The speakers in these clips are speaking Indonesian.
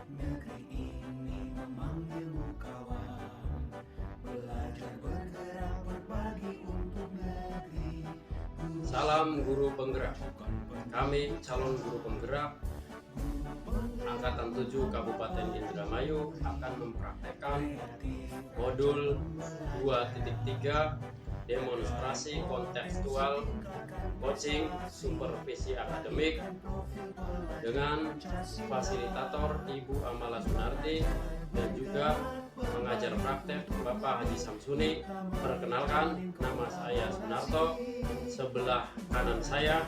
Negeri ini memanggilmu kawan, belajar bergerak berbagi untuk negeri. Salam guru penggerak. Kami calon guru penggerak Angkatan 7 Kabupaten Indramayu akan mempraktekkan modul 2.3 demonstrasi kontekstual coaching supervisi akademik dengan fasilitator Ibu Amala Sunarti dan juga mengajar praktek Bapak Haji Samsuni. Perkenalkan, nama saya Sunarto. Sebelah kanan saya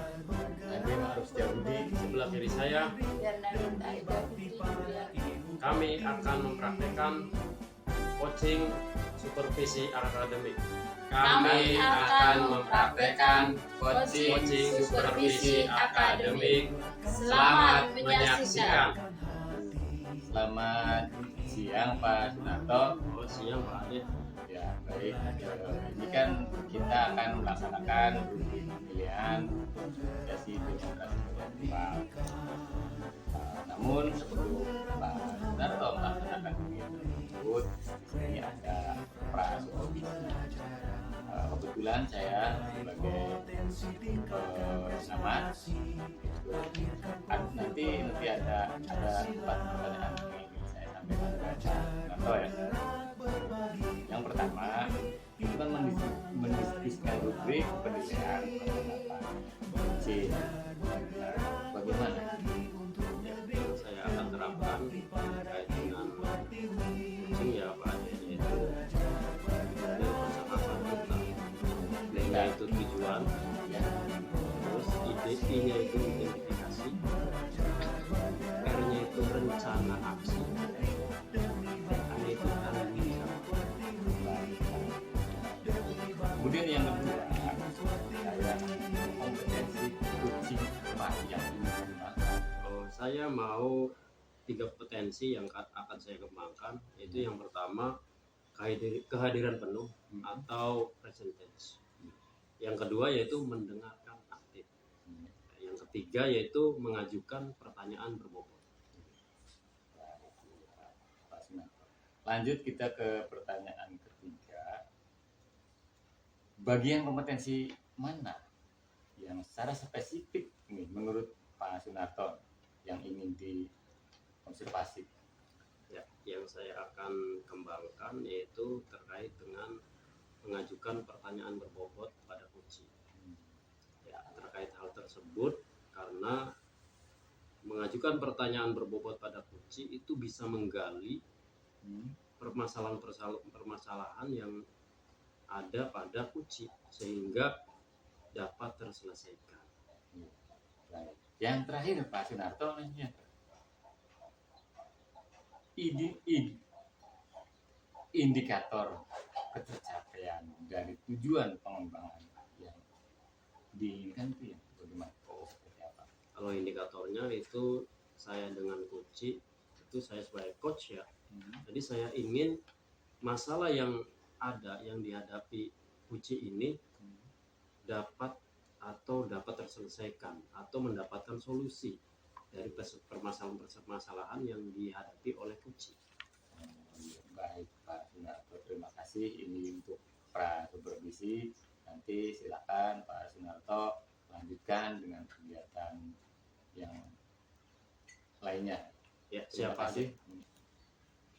Adin Arus Jabudi, sebelah kiri saya. Kami akan mempraktekkan coaching supervisi akademik. Kami akan mempraktekkan coaching supervisi akademik. Selamat menyaksikan. Selamat siang Pak Sunarto. Oh, siang Pak Adit. Ya baik, ini kan kita akan melaksanakan rubrik pemilihan asosiasi demonstrasi verbal. Namun sebelum Pak Sunarto melaksanakan kegiatan tersebut, ini ada pra-supervisi. Kebetulan saya sebagai pengamat nanti ada 4 pertanyaan yang ingin saya sampaikan kepada Pak Sunarto ya. Yang pertama itu kan mendiskusikan rubrik penilaian penerapan C. Bagaimana? Yang saya akan terapkan terkait dengan coaching ya Pak Adit, yaitu dari percakapan kita. D-nya itu tujuan, Ya, terus I-nya itu identifikasi, R-nya itu rencana aksi, A-nya itu tanggung jawab. kemudian yang kedua saya kompetensi coaching Pak yang ingin dikembangkan. Saya mau 3 potensi yang akan saya kembangkan, yaitu yang pertama kehadiran penuh atau presentance. Yang kedua yaitu mendengarkan aktif. Yang ketiga yaitu mengajukan pertanyaan berbobot. Pak Sunarto. Lanjut kita ke pertanyaan ketiga. Bagian kompetensi mana yang secara spesifik nih menurut Pak Sunarto yang ingin diobservasi? Ya, yang saya akan kembangkan yaitu terkait dengan mengajukan pertanyaan berbobot pada coaching. Ya, terkait hal tersebut, karena mengajukan pertanyaan berbobot pada coaching itu bisa menggali permasalahan yang ada pada coaching sehingga dapat terselesaikan. Baik. Yang terakhir Pak Sunarto, indikator ketercapaian dari tujuan pengembangan yang diinginkan itu ya bagaimana? Seperti apa? Kalau indikatornya itu saya dengan coaching itu saya sebagai coach ya. Jadi saya ingin masalah yang ada yang dihadapi coaching ini dapat terselesaikan atau mendapatkan solusi dari permasalahan yang dihadapi oleh coaching. Baik Pak Sunarto, terima kasih. Ini untuk pra supervisi. Nanti silakan Pak Sunarto lanjutkan dengan kegiatan yang lainnya. Ya, Terima siapa kasih.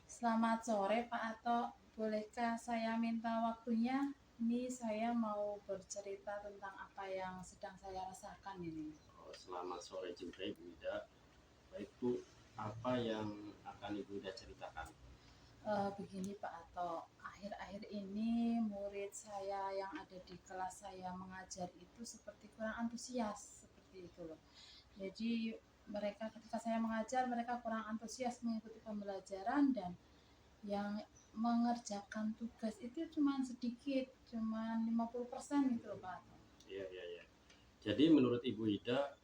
Selamat sore Pak Ato. Bolehkah saya minta waktunya? Ini saya mau bercerita tentang apa yang sedang saya rasakan ini. Selamat sore juga Ibu Ida. Baik Bu, apa yang akan Ibu Ida ceritakan? Begini Pak Ato, akhir-akhir ini murid saya yang ada di kelas saya mengajar itu seperti kurang antusias seperti itu loh. Jadi mereka ketika saya mengajar mereka kurang antusias mengikuti pembelajaran dan yang mengerjakan tugas itu cuma sedikit, cuma 50% gitu loh Pak Ato. Iya. Jadi menurut Ibu Ida,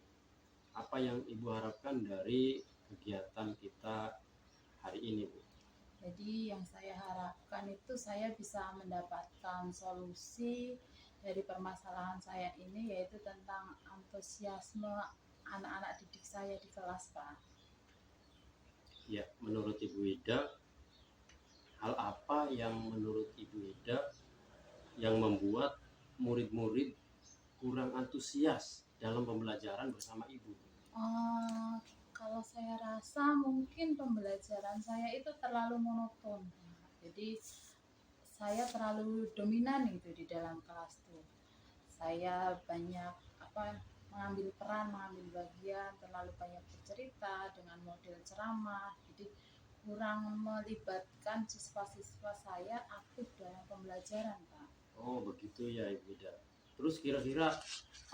apa yang Ibu harapkan dari kegiatan kita hari ini Bu? Jadi yang saya harapkan itu saya bisa mendapatkan solusi dari permasalahan saya ini, yaitu tentang antusiasme anak-anak didik saya di kelas Pak. Ya, menurut Ibu Ida, hal apa yang menurut Ibu Ida yang membuat murid-murid kurang antusias dalam pembelajaran bersama Ibu? Eh, kalau saya rasa mungkin pembelajaran saya itu terlalu monoton. Jadi saya terlalu dominan gitu di dalam kelas tuh. Saya banyak mengambil peran, mengambil bagian, terlalu banyak bercerita dengan model ceramah. Jadi kurang melibatkan siswa-siswa saya aktif dalam pembelajaran, Pak. Oh, begitu ya Ibu Ida. Terus kira-kira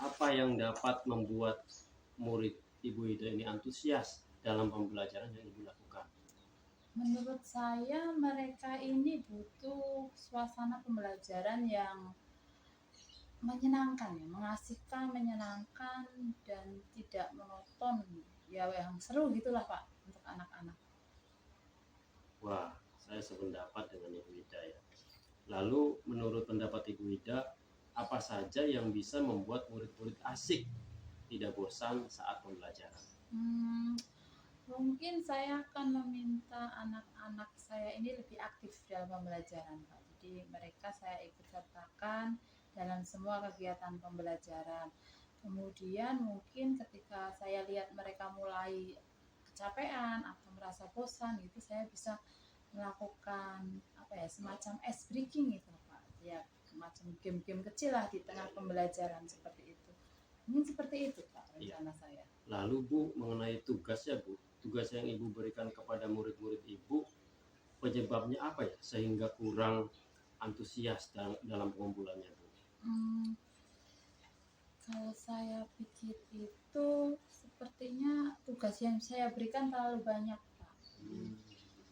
apa yang dapat membuat murid Ibu Ida ini antusias dalam pembelajaran yang Ibu lakukan? Menurut saya mereka ini butuh suasana pembelajaran yang menyenangkan ya, mengasihkan, menyenangkan dan tidak monoton. Ya yang seru gitulah Pak untuk anak-anak. Wah, saya sependapat dengan Ibu Ida ya. Lalu menurut pendapat Ibu Ida, apa saja yang bisa membuat murid-murid asik, tidak bosan saat pembelajaran? Mungkin saya akan meminta anak-anak saya ini lebih aktif dalam pembelajaran, Pak. Jadi mereka saya ikut sertakan dalam semua kegiatan pembelajaran. Kemudian mungkin ketika saya lihat mereka mulai kecapean atau merasa bosan, itu saya bisa melakukan semacam ice breaking gitu, Pak. Ya, semacam game-game kecil lah di tengah pembelajaran seperti itu. Mungkin seperti itu, Pak, rencana saya. Lalu Bu, mengenai tugasnya Bu, tugas yang Ibu berikan kepada murid-murid Ibu, penyebabnya apa ya sehingga kurang antusias dalam pengumpulannya Bu? Kalau saya pikir itu sepertinya tugas yang saya berikan terlalu banyak, Pak.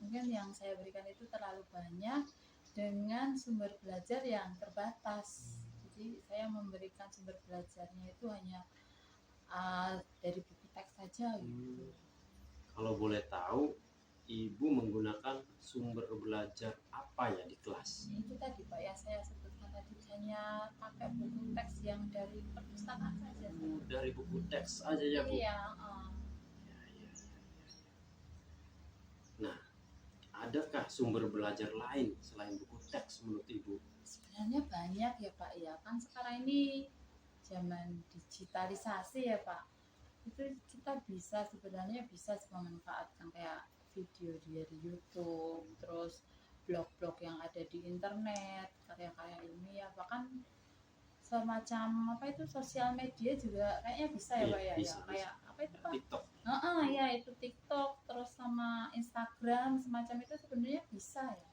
Mungkin yang saya berikan itu terlalu banyak dengan sumber belajar yang terbatas. Jadi saya memberikan sumber belajarnya itu hanya dari buku teks saja gitu. Kalau boleh tahu, Ibu menggunakan sumber belajar apa ya di kelas? Itu tadi Pak yang saya sebutkan tadi, hanya pakai buku teks yang dari perpustakaan saja. Dari buku teks aja ya Bu? Iya. Nah, adakah sumber belajar lain selain buku teks menurut Ibu? Sebenarnya banyak ya Pak ya, kan sekarang ini zaman digitalisasi ya Pak. Itu kita sebenarnya bisa memanfaatkan kayak video dari YouTube, terus blog-blog yang ada di internet, karya-karya ilmiah, bahkan semacam sosial media juga kayaknya bisa ya Pak ya. Bisa. Kayak apa itu Pak? TikTok. Ya itu TikTok, terus sama Instagram, semacam itu sebenarnya bisa ya.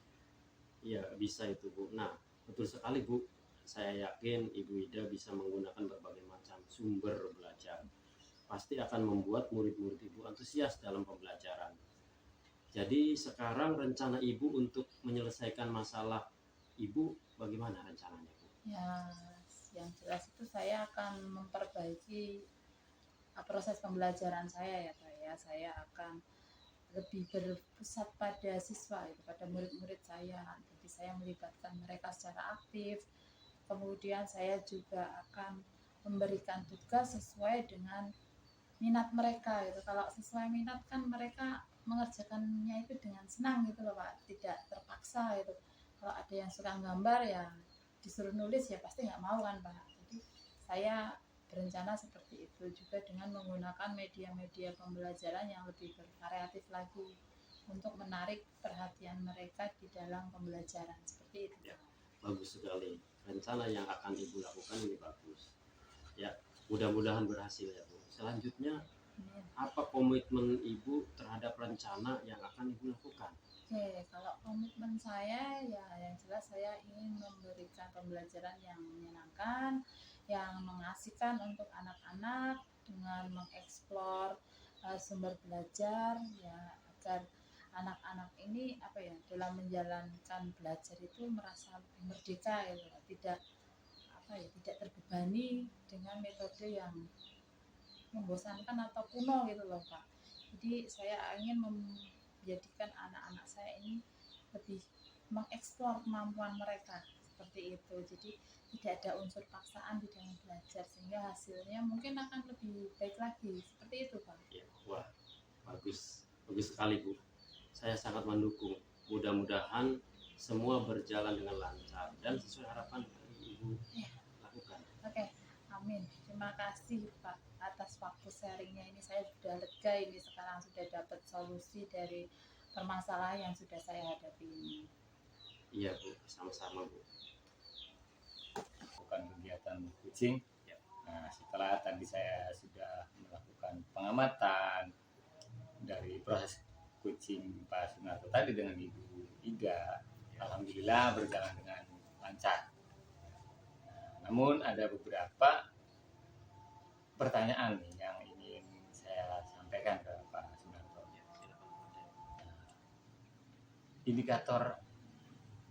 Iya, bisa itu Bu. Nah, betul sekali Bu. Saya yakin Ibu Ida bisa menggunakan berbagai macam sumber belajar. Pasti akan membuat murid-murid Ibu antusias dalam pembelajaran. Jadi sekarang rencana Ibu untuk menyelesaikan masalah Ibu bagaimana rencananya Bu? Ya, yang jelas itu saya akan memperbaiki proses pembelajaran saya ya Pak ya. Saya akan lebih berpusat pada siswa, pada murid-murid saya. Jadi saya melibatkan mereka secara aktif. Kemudian saya juga akan memberikan tugas sesuai dengan minat mereka gitu. Kalau sesuai minat kan mereka mengerjakannya itu dengan senang gitu loh Pak, tidak terpaksa gitu. Kalau ada yang suka gambar ya disuruh nulis ya pasti nggak mau kan Pak. Jadi saya berencana seperti itu juga dengan menggunakan media-media pembelajaran yang lebih bervariatif lagi untuk menarik perhatian mereka di dalam pembelajaran seperti itu. Ya, bagus sekali. Rencana yang akan Ibu lakukan ini bagus. Ya, mudah-mudahan berhasil ya Bu. Selanjutnya, apa komitmen Ibu terhadap rencana yang akan Ibu lakukan? Oke, kalau komitmen saya ya yang jelas saya ingin memberikan pembelajaran yang menyenangkan, yang mengasihkan untuk anak-anak dengan mengeksplor sumber belajar ya agar anak-anak ini dalam menjalankan belajar itu merasa lebih merdeka gitu, tidak terbebani dengan metode yang membosankan atau kuno gitu loh Pak. Jadi saya ingin menjadikan anak-anak saya ini lebih mengeksplor kemampuan mereka seperti itu. Jadi tidak ada unsur paksaan di dalam belajar sehingga hasilnya mungkin akan lebih baik lagi seperti itu Pak. Ya, wah, bagus sekali Bu. saya sangat mendukung. Mudah-mudahan semua berjalan dengan lancar dan sesuai harapan yang Ibu lakukan. Oke, amin. Terima kasih Pak atas waktu sharingnya ini. Saya sudah lega ini sekarang sudah dapat solusi dari permasalahan yang sudah saya hadapi ini. Iya Bu, sama-sama Bu. Bukan kegiatan kucing. Ya. Nah, setelah tadi saya sudah melakukan pengamatan dari proses kucing Pak Sunarto tadi dengan Ibu Ida, alhamdulillah berjalan dengan lancar. Nah, namun ada beberapa pertanyaan nih yang ingin saya sampaikan ke Pak Sunarto. Ya, silakan Pak Ade. Indikator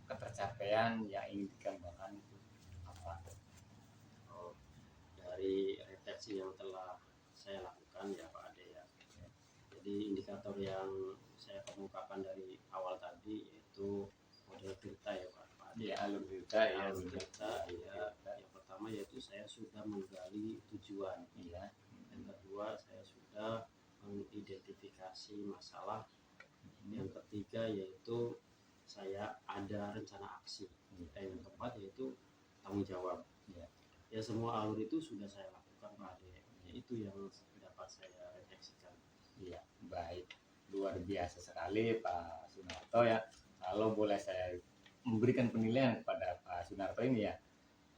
ketercapaian yang ingin dikembangkan itu apa? Oh, dari refleksi yang telah saya lakukan ya Pak Ade ya. Jadi indikator yang saya kemukakan dari awal tadi yaitu model Tirta ya Pak Ade. Ya, alur cerita ya, Alur Tirta ya. Yang pertama yaitu saya sudah menggali tujuan. Iya. Yang kedua saya sudah mengidentifikasi masalah. Yang ketiga yaitu saya ada rencana aksi. Dan yang keempat yaitu tanggung jawab. Ya. Ya semua alur itu sudah saya lakukan Pak Ade. Itu yang dapat saya refleksikan. Iya, baik. Luar biasa sekali Pak Sunarto ya. Kalau boleh saya memberikan penilaian kepada Pak Sunarto ini ya.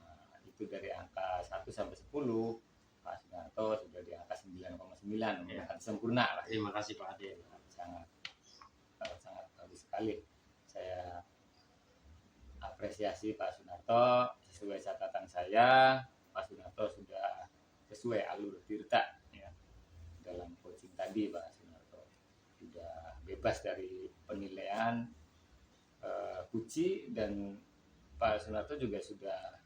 Nah, itu dari angka 1 sampai 10, Pak Sunarto sudah di angka 9,9, Ya. sempurna lah. Terima kasih Pak Ade. Sangat bagus sekali. Saya apresiasi Pak Sunarto. Sesuai catatan saya, Pak Sunarto sudah sesuai alur Tirta ya. Dalam coaching tadi Pak Sunarto sudah bebas dari penilaian kuci, dan Pak Sunarto juga sudah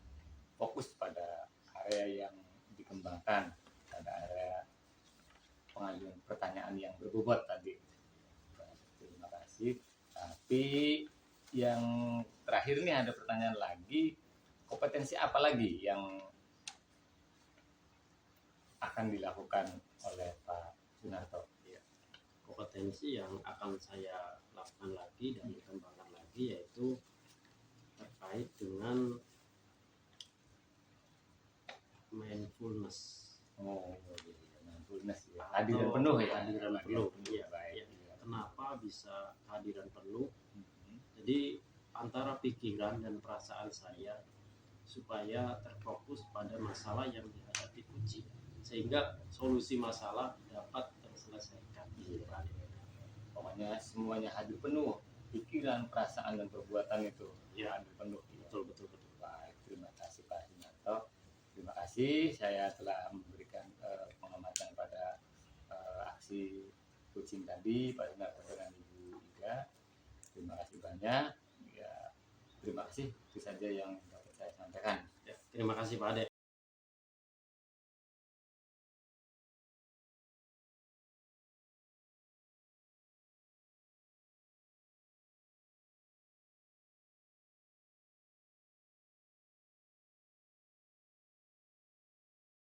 fokus pada area yang dikembangkan, pada area pengajuan pertanyaan yang berbobot tadi. Terima kasih. Tapi yang terakhir nih ada pertanyaan lagi, kompetensi apa lagi yang akan dilakukan oleh Pak Sunarto? Kompetensi yang akan saya lakukan lagi dan dikembangkan lagi yaitu terkait dengan mindfulness. Oh, mindfulness ya. Hadiran penuh ya. Hadiran penuh. Iya, Baik. iya. Kenapa bisa kehadiran penuh? Mhm. Jadi antara pikiran dan perasaan saya supaya terfokus pada masalah yang dihadapi kucing sehingga solusi masalah dapat terselesaikan. Iya. Pokoknya semuanya hadir penuh, pikiran, perasaan dan perbuatan itu Ya, hadir penuh. betul betul betul. Baik, terima kasih Pak Sunarto. Terima kasih saya telah memberikan pengamatan pada aksi kucing tadi Pak Sunarto dengan Ibu Ida. Terima kasih banyak. Ya, terima kasih. Itu saja yang dapat saya sampaikan. Ya, terima kasih Pak Ade.